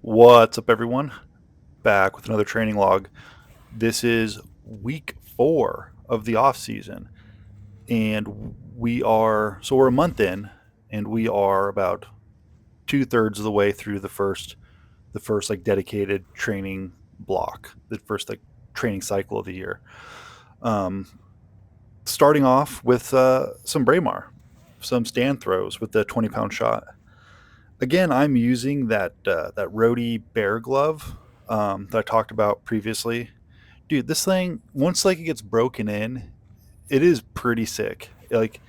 What's up, everyone? Back with another training log. This is week 4 of the off season, and we're a month in, and we are about 2/3 of the way through the first like dedicated training block, the first like training cycle of the year. Um, Starting off with some Braemar, some stand throws with the 20-pound shot. Again, I'm using that Rhodey bear glove that I talked about previously. Dude, this thing once like it gets broken in, it is pretty sick. Like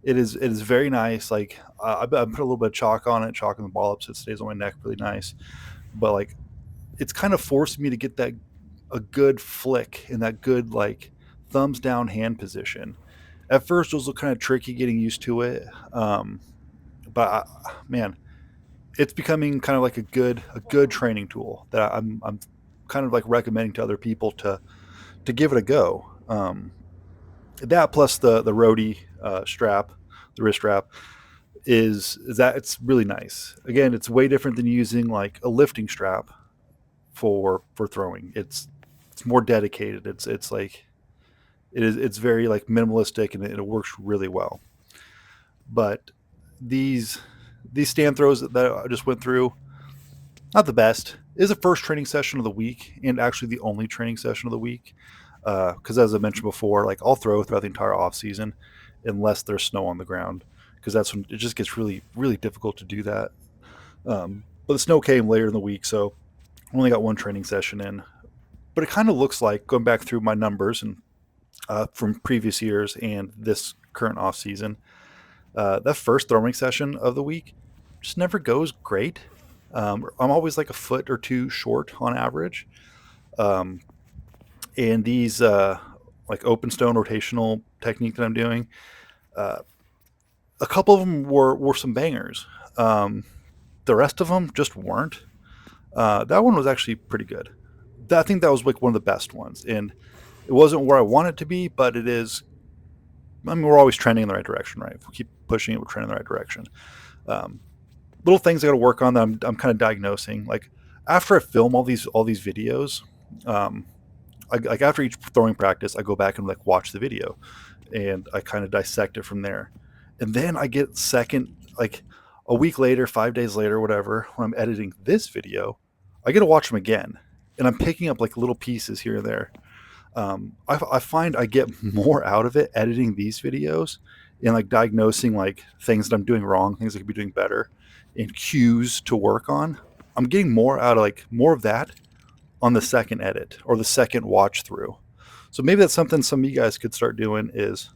it is very nice. Like I put a little bit of chalk on it, chalking the ball up so it stays on my neck really nice. But like it's kind of forced me to get that a good flick in that good like thumbs down hand position. At first, it was kind of tricky getting used to it, man, it's becoming kind of like a good training tool that I'm kind of like recommending to other people to give it a go. That plus the roadie strap, the wrist strap is that it's really nice. Again, it's way different than using like a lifting strap for throwing. It's more dedicated. It's like it's very like minimalistic and it works really well. But these these stand throws that I just went through, not the best. It is the first training session of the week and actually the only training session of the week. Because as I mentioned before, like I'll throw throughout the entire off season unless there's snow on the ground, because that's when it just gets really really difficult to do that. But the snow came later in the week, so I only got one training session in. But it kind of looks like going back through my numbers and from previous years and this current off season, that first throwing session of the week just never goes great. I'm always like a foot or two short on average. Um, and these like open stone rotational technique that I'm doing, uh, a couple of them were some bangers. Um, the rest of them just weren't. That one was actually pretty good. I think that was like one of the best ones, and it wasn't where I want it to be, but it is. I mean, we're always trending in the right direction, right? If we keep pushing it, we're trending in the right direction. Um, Little things I got to work on that I'm kind of diagnosing. Like after I film all these videos, um, like after each throwing practice, I go back and like watch the video, and I kind of dissect it from there. And then I get second, like a week later, 5 days later, whatever, when I'm editing this video, I get to watch them again, and I'm picking up like little pieces here and there. I find I get more out of it editing these videos and like diagnosing like things that I'm doing wrong, things I could be doing better, and cues to work on. I'm getting more out of like more of that on the second edit or the second watch through. So maybe that's something some of you guys could start doing is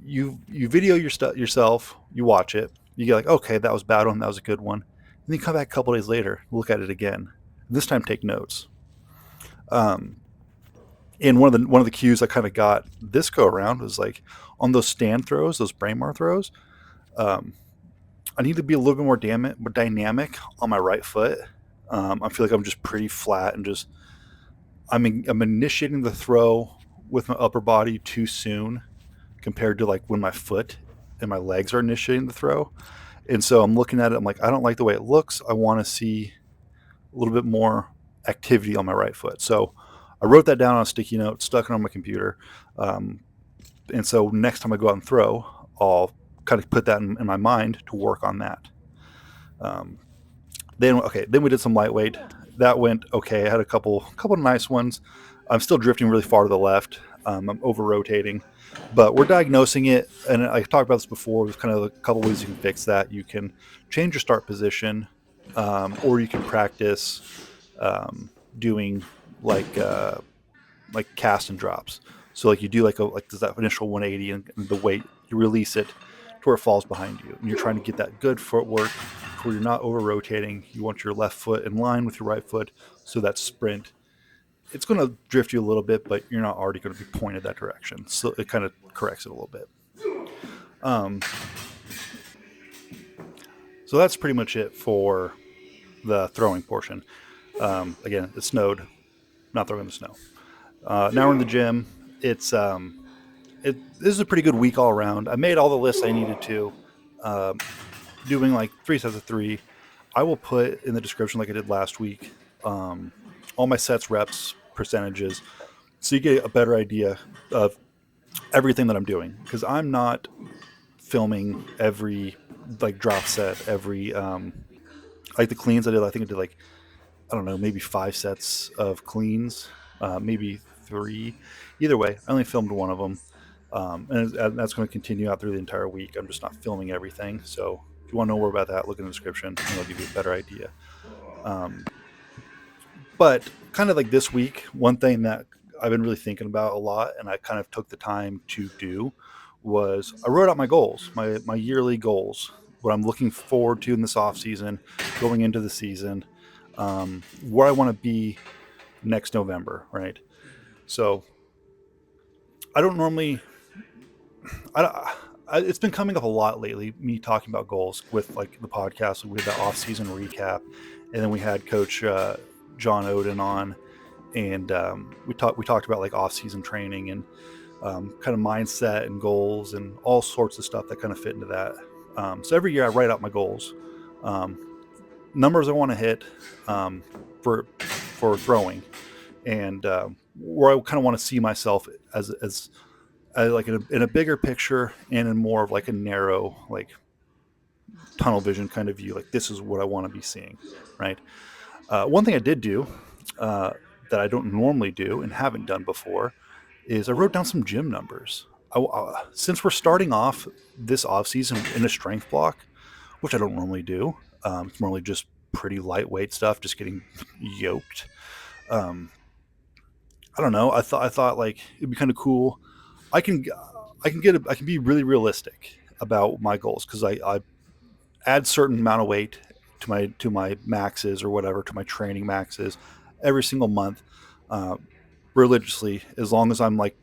you video your stuff yourself, you watch it, you get like, okay, that was a bad one, that was a good one. And then you come back a couple days later, look at it again. This time take notes. Um, and one of the cues I kind of got this go around was like on those stand throws, those Braemar throws. Um, I need to be a little bit more dynamic on my right foot. I feel like I'm just pretty flat and just I'm initiating the throw with my upper body too soon compared to like when my foot and my legs are initiating the throw. And so I'm looking at it. I'm like, I don't like the way it looks. I want to see a little bit more activity on my right foot. So I wrote that down on a sticky note, stuck it on my computer. Um, and so next time I go out and throw, I'll kind of put that in my mind to work on that. Um, then we did some lightweight. That went okay. I had a couple of nice ones. I'm still drifting really far to the left. I'm over rotating, but we're diagnosing it. And I talked about this before. There's kind of a couple ways you can fix that. You can change your start position, or you can practice doing like like cast and drops. So like you do like does that initial 180 and the weight you release it to where it falls behind you, and you're trying to get that good footwork where you're not over rotating. You want your left foot in line with your right foot, so that sprint it's going to drift you a little bit, but you're not already going to be pointed that direction. So it kind of corrects it a little bit. Um, so that's pretty much it for the throwing portion. Again, it snowed, not throwing in the snow. Now we're in the gym. This is a pretty good week all around. I made all the lists I needed to. Um, Doing like 3 sets of three. I will put in the description, like I did last week, um, all my sets, reps, percentages, so you get a better idea of everything that I'm doing, because I'm not filming every like drop set, every like the cleans I did. I think I did like, I don't know, maybe 5 sets of cleans, maybe three. Either way, I only filmed one of them, and that's going to continue out through the entire week. I'm just not filming everything. So if you want to know more about that, look in the description, and it'll give you a better idea. Um, but kind of like this week, one thing that I've been really thinking about a lot, and I kind of took the time to do, was I wrote out my goals, my yearly goals, what I'm looking forward to in this off season, going into the season, where I want to be next November, right? So I don't normally, it's been coming up a lot lately, me talking about goals with like the podcast. We had the off season recap, and then we had Coach John Oden on, and we talked about like off season training and kind of mindset and goals and all sorts of stuff that kind of fit into that. So every year I write out my goals, um, numbers I want to hit, um, for throwing, and where I kind of want to see myself as like in a bigger picture and in more of like a narrow, like tunnel vision kind of view. Like this is what I want to be seeing, right? One thing I did do, uh, that I don't normally do and haven't done before, is I wrote down some gym numbers. Since we're starting off this off season in a strength block, which I don't normally do, it's normally just pretty lightweight stuff, just getting yoked. Um, I don't know. I thought like it'd be kind of cool. I can I can be really realistic about my goals, because I add certain amount of weight to my maxes or whatever, to my training maxes every single month, uh, religiously. As long as I'm like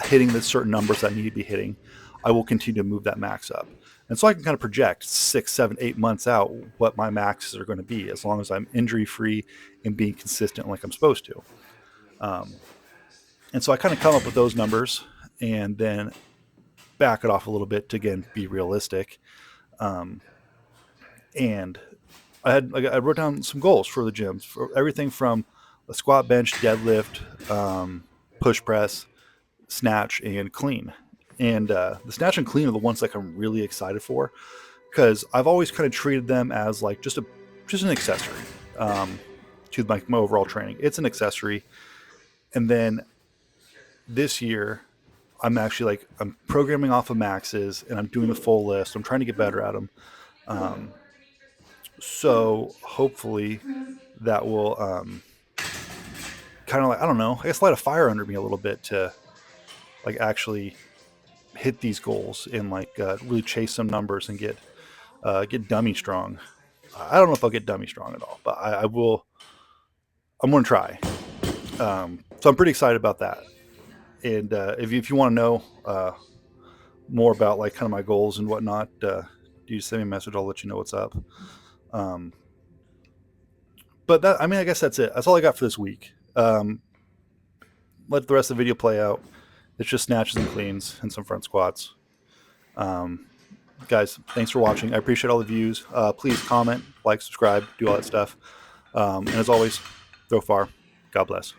hitting the certain numbers that I need to be hitting, I will continue to move that max up. And so I can kind of project 6, 7, 8 months out what my maxes are going to be, as long as I'm injury free and being consistent like I'm supposed to. Um, and so I kind of come up with those numbers and then back it off a little bit to again be realistic. Um, and I wrote down some goals for the gyms, for everything from a squat, bench, deadlift, push press, snatch, and clean. And the snatch and clean are the ones like I'm really excited for, because I've always kind of treated them as like just an accessory, to my overall training. It's an accessory. And then this year, I'm actually like I'm programming off of maxes and I'm doing the full list. I'm trying to get better at them. Um, so hopefully that will, kind of like, I don't know, I guess light a fire under me a little bit to like actually hit these goals and like really chase some numbers and get dummy strong. I don't know if I'll get dummy strong at all, but I will. I'm going to try. So I'm pretty excited about that. And if you want to know more about like kind of my goals and whatnot, you send me a message. I'll let you know what's up. Um, but that, I mean, I guess that's it. That's all I got for this week. Let the rest of the video play out. It's just snatches and cleans and some front squats. Um, Guys, thanks for watching. I appreciate all the views. Please comment, like, subscribe, do all that stuff. And as always, throw far. God bless.